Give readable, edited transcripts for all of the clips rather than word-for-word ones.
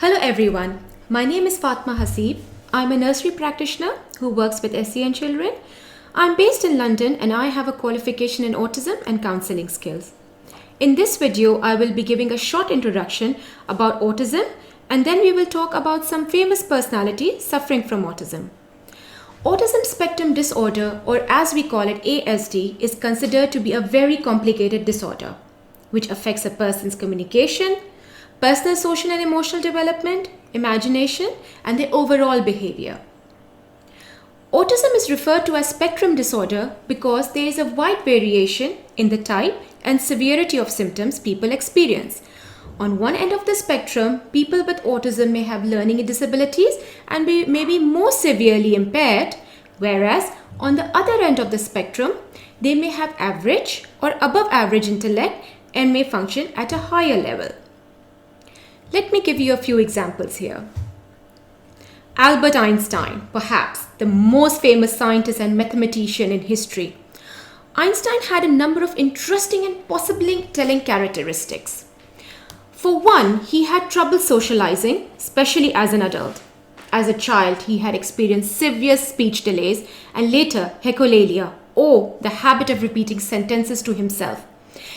Hello everyone, my name is Fatma Hasib. I'm a nursery practitioner who works with SEN children. I'm based in London and I have a qualification in autism and counseling skills. In this video, I will be giving a short introduction about autism and then we will talk about some famous personalities suffering from autism. Autism spectrum disorder, or as we call it ASD, is considered to be a very complicated disorder which affects a person's communication, personal, social and emotional development, imagination, and their overall behavior. Autism is referred to as spectrum disorder because there is a wide variation in the type and severity of symptoms people experience. On one end of the spectrum, people with autism may have learning disabilities and may be more severely impaired, whereas on the other end of the spectrum, they may have average or above average intellect and may function at a higher level. Let me give you a few examples here. Albert Einstein, perhaps the most famous scientist and mathematician in history. Einstein had a number of interesting and possibly telling characteristics. For one, he had trouble socializing, especially as an adult. As a child, he had experienced severe speech delays and later echolalia, or the habit of repeating sentences to himself.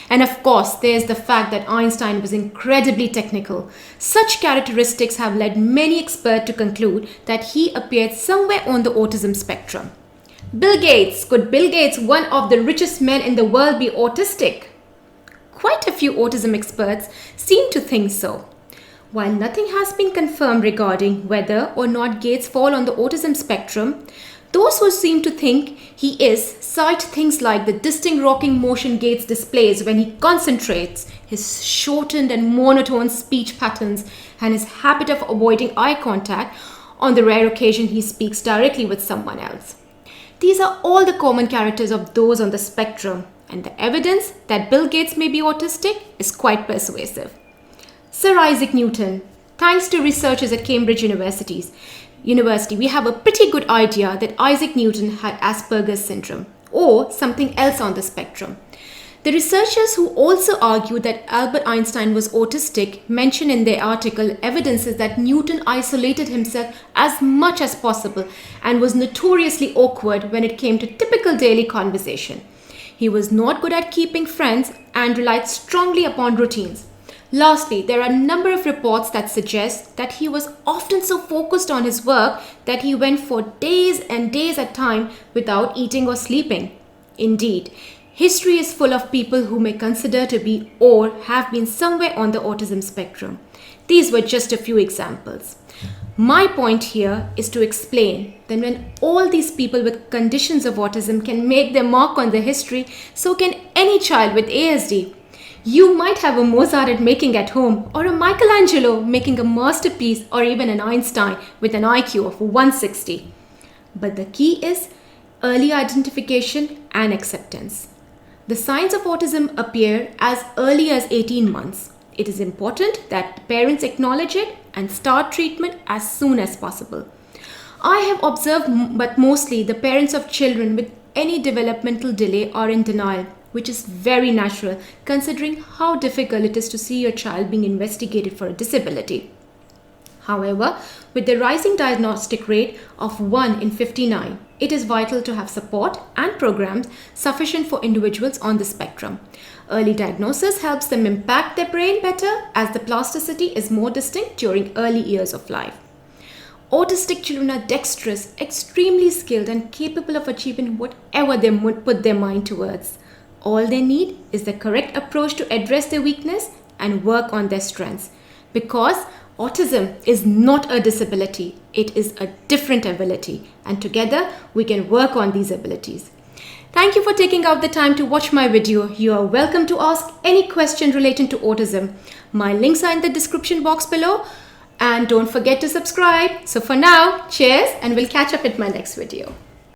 And of course, there's the fact that Einstein was incredibly technical. Such characteristics have led many experts to conclude that he appeared somewhere on the autism spectrum. Bill Gates. Could Bill Gates, one of the richest men in the world, be autistic? Quite a few autism experts seem to think so. While nothing has been confirmed regarding whether or not Gates fall on the autism spectrum, those who seem to think he is cite things like the distinct rocking motion Gates displays when he concentrates, his shortened and monotone speech patterns, and his habit of avoiding eye contact on the rare occasion he speaks directly with someone else. These are all the common characters of those on the spectrum, and the evidence that Bill Gates may be autistic is quite persuasive. Sir Isaac Newton. Thanks to researchers at Cambridge University, we have a pretty good idea that Isaac Newton had Asperger's syndrome or something else on the spectrum. The researchers who also argue that Albert Einstein was autistic mention in their article evidences that Newton isolated himself as much as possible and was notoriously awkward when it came to typical daily conversation. He was not good at keeping friends and relied strongly upon routines. Lastly, there are a number of reports that suggest that he was often so focused on his work that he went for days and days at a time without eating or sleeping. Indeed, history is full of people who may consider to be or have been somewhere on the autism spectrum. These were just a few examples. My point here is to explain that when all these people with conditions of autism can make their mark on the history, so can any child with ASD. You might have a Mozart making at home, or a Michelangelo making a masterpiece, or even an Einstein with an IQ of 160. But the key is early identification and acceptance. The signs of autism appear as early as 18 months. It is important that parents acknowledge it and start treatment as soon as possible. I have observed, but mostly the parents of children with any developmental delay are in denial, which is very natural considering how difficult it is to see your child being investigated for a disability. However, with the rising diagnostic rate of 1 in 59, it is vital to have support and programs sufficient for individuals on the spectrum. Early diagnosis helps them impact their brain better as the plasticity is more distinct during early years of life. Autistic children are dexterous, extremely skilled and capable of achieving whatever they put their mind towards. All they need is the correct approach to address their weakness and work on their strengths. Because autism is not a disability, it is a different ability, and together we can work on these abilities. Thank you for taking out the time to watch my video. You are welcome to ask any question relating to autism. My links are in the description box below, and don't forget to subscribe. So for now, cheers, and we'll catch up in my next video.